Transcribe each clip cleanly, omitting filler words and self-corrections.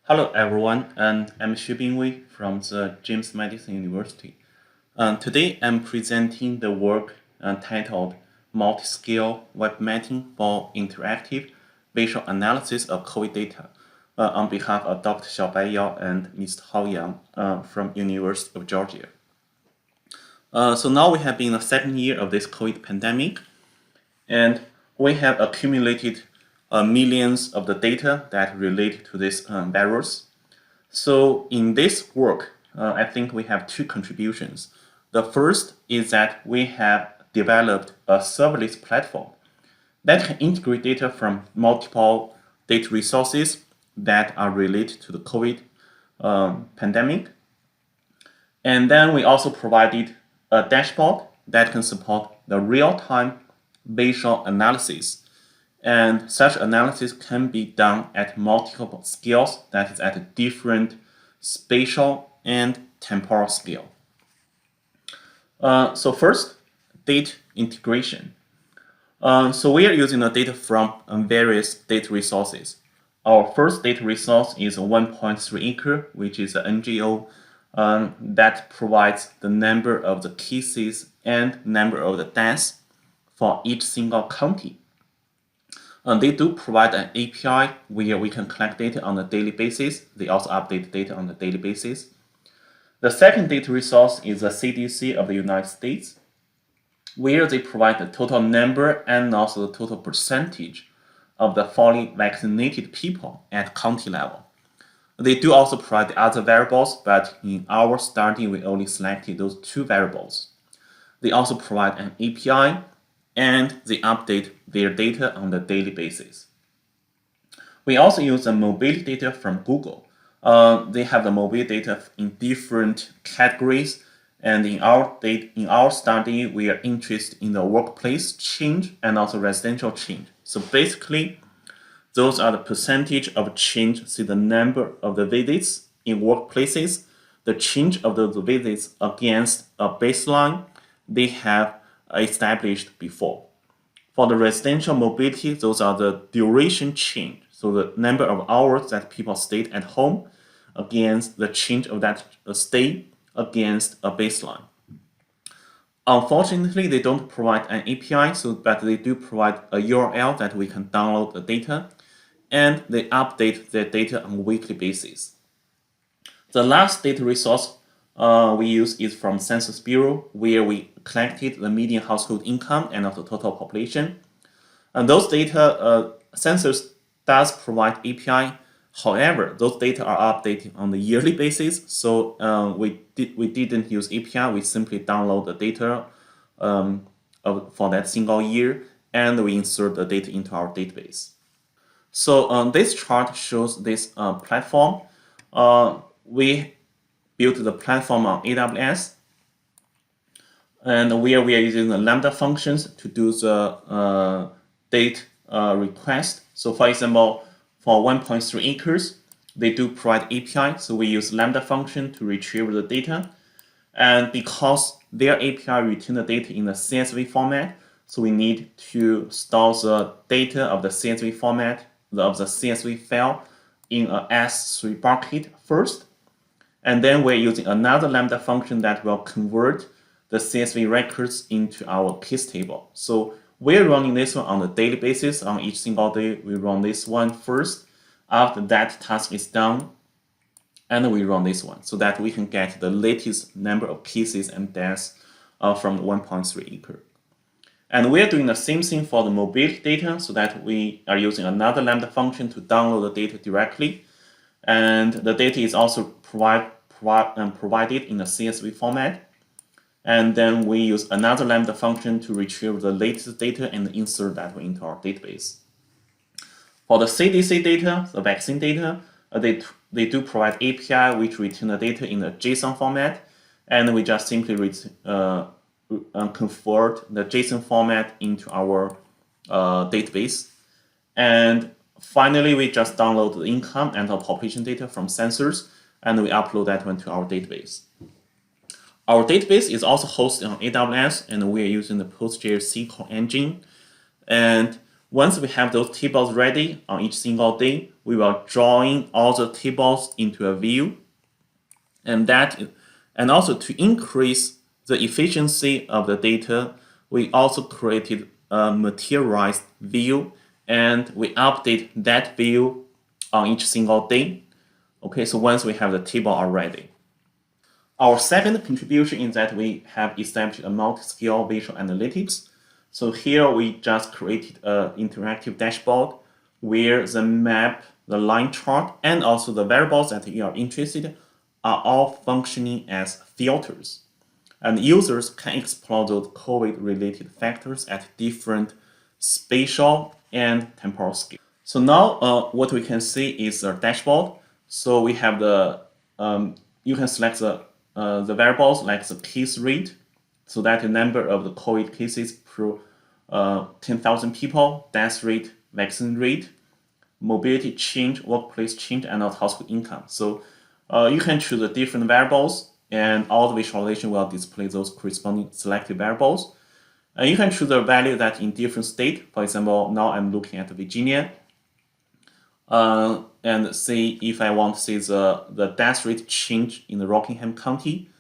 Hello everyone, and I'm Xu Bingwei from the James Madison University. Today I'm presenting the work titled Multi-Scale Web Mapping for Interactive Visual Analysis of COVID Data on behalf of Dr. Xiaobai Yao and Mr. Hao Yang from University of Georgia. So now we have been in the second year of this COVID pandemic, and we have accumulated millions of the data that relate to this virus. So in this work, I think we have two contributions. The first is that we have developed a serverless platform that can integrate data from multiple data resources that are related to the COVID pandemic. And then we also provided a dashboard that can support the real-time visual analysis. And such analysis can be done at multiple scales, that is at a different spatial and temporal scale. So first, data integration. So we are using the data from various data resources. Our first data resource is 1.3 acre, which is an NGO that provides the number of the cases and number of the deaths for each single county. They do provide an API where we can collect data on a daily basis. They also update data on a daily basis. The second data resource is the CDC of the United States, where they provide the total number and also the total percentage of the fully vaccinated people at county level. They do also provide the other variables, but in our study, we only selected those two variables. They also provide an API, and they update their data on a daily basis. We also use the mobility data from Google. They have the mobility data in different categories, and in our study, we are interested in the workplace change and also residential change. So basically, those are the percentage of change, see the number of the visits in workplaces, the change of those visits against a baseline they have established before. For the residential mobility, those are the duration change, so the number of hours that people stayed at home against the change of that stay against a baseline. Unfortunately, they don't provide an API, but they do provide a URL that we can download the data, and they update their data on a weekly basis. The last data resource we use is from Census Bureau, where we collected the median household income and also total population. And those data, Census does provide API. However, those data are updated on the yearly basis. So we didn't use API. We simply download the data for that single year, and we insert the data into our database. So this chart shows this platform. We built the platform on AWS, and where we are using the Lambda functions to do the data request. So for example, for 1.3 acres, they do provide API. So we use Lambda function to retrieve the data. And because their API return the data in the CSV format, so we need to store the data of the CSV format, of the CSV file, in a S3 bucket first. And then we're using another Lambda function that will convert the CSV records into our case table. So we're running this one on a daily basis. On each single day, we run this one first. After that task is done, and we run this one so that we can get the latest number of cases and deaths from 1.3 acre. And we're doing the same thing for the mobility data, so that we are using another Lambda function to download the data directly. And the data is also provided in a CSV format. And then we use another Lambda function to retrieve the latest data and insert that into our database. For the CDC data, the vaccine data, they do provide API which return the data in a JSON format, and we just simply convert the JSON format into our database. And finally, we just download the income and the population data from Census, and we upload that one to our database. Our database is also hosted on AWS, and we are using the PostgreSQL engine. And Once we have those tables ready on each single day, we will join all the tables into a view, and also to increase the efficiency of the data, we also created a materialized view, and we update that view on each single day. Okay, so once we have the table already. Our second contribution is that we have established a multi-scale visual analytics. So here we just created an interactive dashboard where the map, the line chart, and also the variables that you are interested in are all functioning as filters. And users can explore those COVID-related factors at different spatial and temporal scale. So now what we can see is a dashboard. So we have you can select the variables like the case rate, so that the number of the COVID cases per 10,000 people, death rate, vaccine rate, mobility change, workplace change, and also household income. So you can choose the different variables, and all the visualization will display those corresponding selected variables. You can choose a value that in different state. For example, now I'm looking at Virginia, and see if I want to see the death rate change in the Rockingham County,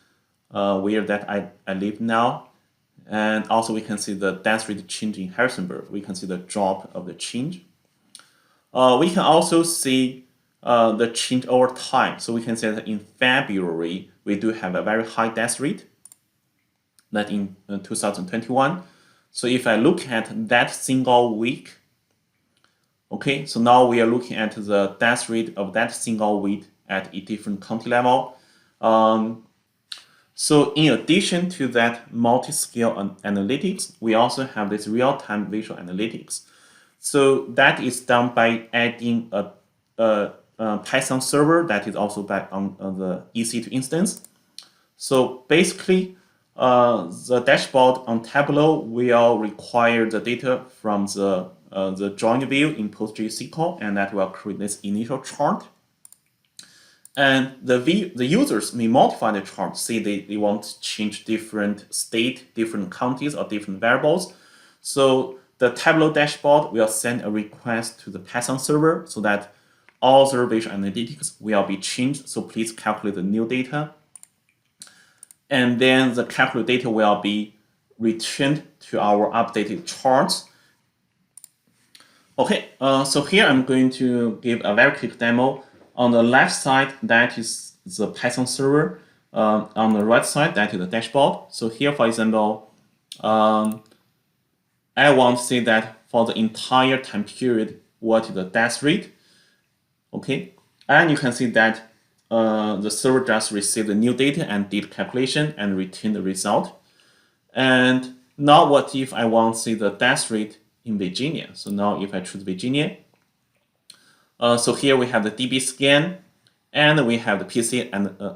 where that I live now. And also we can see the death rate change in Harrisonburg. We can see the drop of the change. We can also see the change over time. So we can say that in February, we do have a very high death rate, that in 2021. So if I look at that single week, okay, so now we are looking at the death rate of that single week at a different county level. So in addition to that multi-scale analytics, we also have this real-time visual analytics. So that is done by adding a Python server that is also back on the EC2 instance. So basically, the dashboard on Tableau will require the data from the join view in PostgreSQL, and that will create this initial chart. And the users may modify the chart, say they want to change different state, different counties, or different variables. So the Tableau dashboard will send a request to the Python server so that all the visual analytics will be changed. So please calculate the new data. And then the calculated data will be returned to our updated charts. Okay, so here I'm going to give a very quick demo. On the left side, that is the Python server. On the right side, that is the dashboard. So here, for example, I want to say that for the entire time period, what is the death rate? Okay, and you can see that the server just received the new data and did calculation and returned the result. And now what if I want to see the death rate in Virginia? So now if I choose Virginia, so here we have the DBSCAN and we have the PC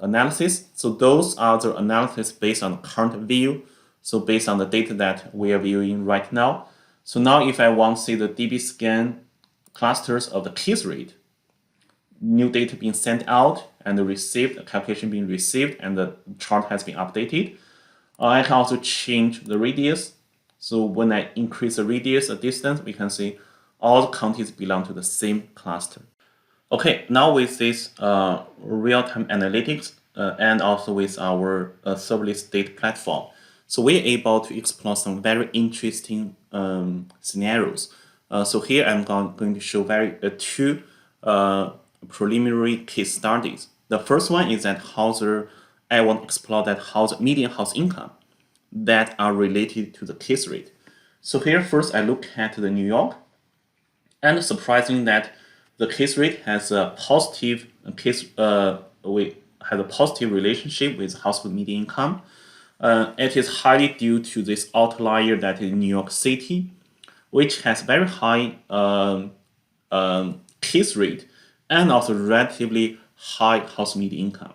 analysis. So those are the analysis based on the current view. So based on the data that we are viewing right now. So now if I want to see the DBSCAN clusters of the case rate, new data being sent out and received, calculation being received, and the chart has been updated. I can also change the radius. So when I increase the radius, the distance, we can see all the counties belong to the same cluster. Okay, now with this real-time analytics and also with our serverless data platform, so we're able to explore some very interesting scenarios. So here I'm going to show two preliminary case studies. The first one is that I want to explore that how the median house income that are related to the case rate. So here first I look at the New York, and surprising that the case rate has a positive relationship with household median income. It is highly due to this outlier that is New York City, which has very high case rate and also relatively high household median income.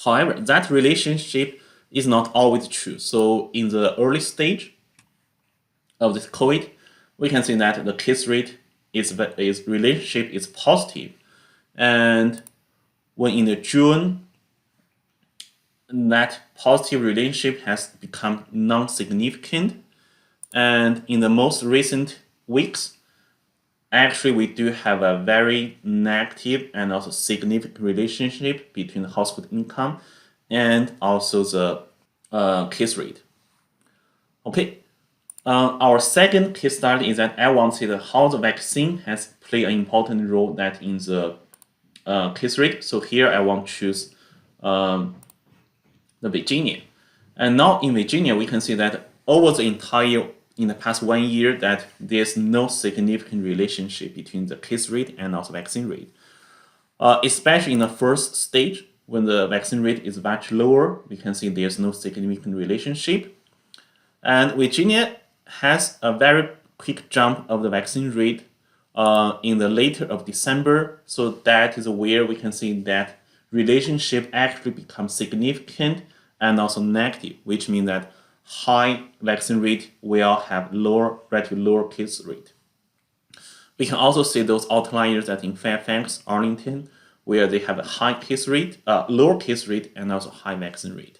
However, that relationship is not always true. So in the early stage of this COVID, we can see that the case rate is relationship is positive, and when in the June, that positive relationship has become non-significant, and in the most recent weeks, actually we do have a very negative and also significant relationship between the household income and also the case rate. Okay, our second case study is that I want to see how the vaccine has played an important role that in the case rate. So here I want to choose the Virginia. And now in Virginia, we can see that over in the past 1 year, that there's no significant relationship between the case rate and also vaccine rate. Especially in the first stage, when the vaccine rate is much lower, we can see there's no significant relationship. And Virginia has a very quick jump of the vaccine rate in the later of December. So that is where we can see that relationship actually becomes significant and also negative, which means that high vaccine rate will have relatively lower case rate. We can also see those outliers that in Fairfax, Arlington, where they have a high case rate, lower case rate, and also high vaccine rate.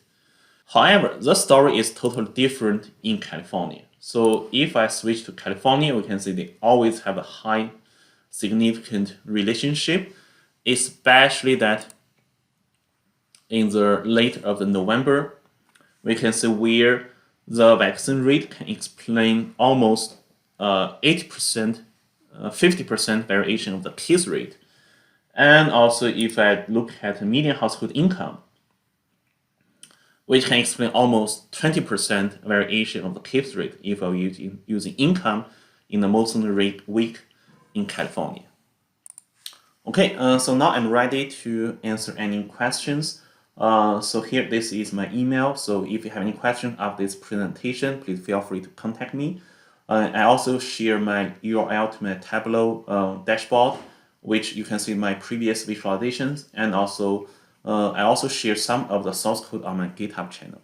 However, the story is totally different in California. So if I switch to California, we can see they always have a high significant relationship, especially that in the later of the November, we can see where the vaccine rate can explain almost 80%, 50% variation of the case rate. And also if I look at the median household income, which can explain almost 20% variation of the case rate if we're using income in the most rate week in California. Okay, so now I'm ready to answer any questions. So here, this is my email. So if you have any questions after this presentation, please feel free to contact me. I also share my URL to my Tableau dashboard, which you can see my previous visualizations, and also I also share some of the source code on my GitHub channel.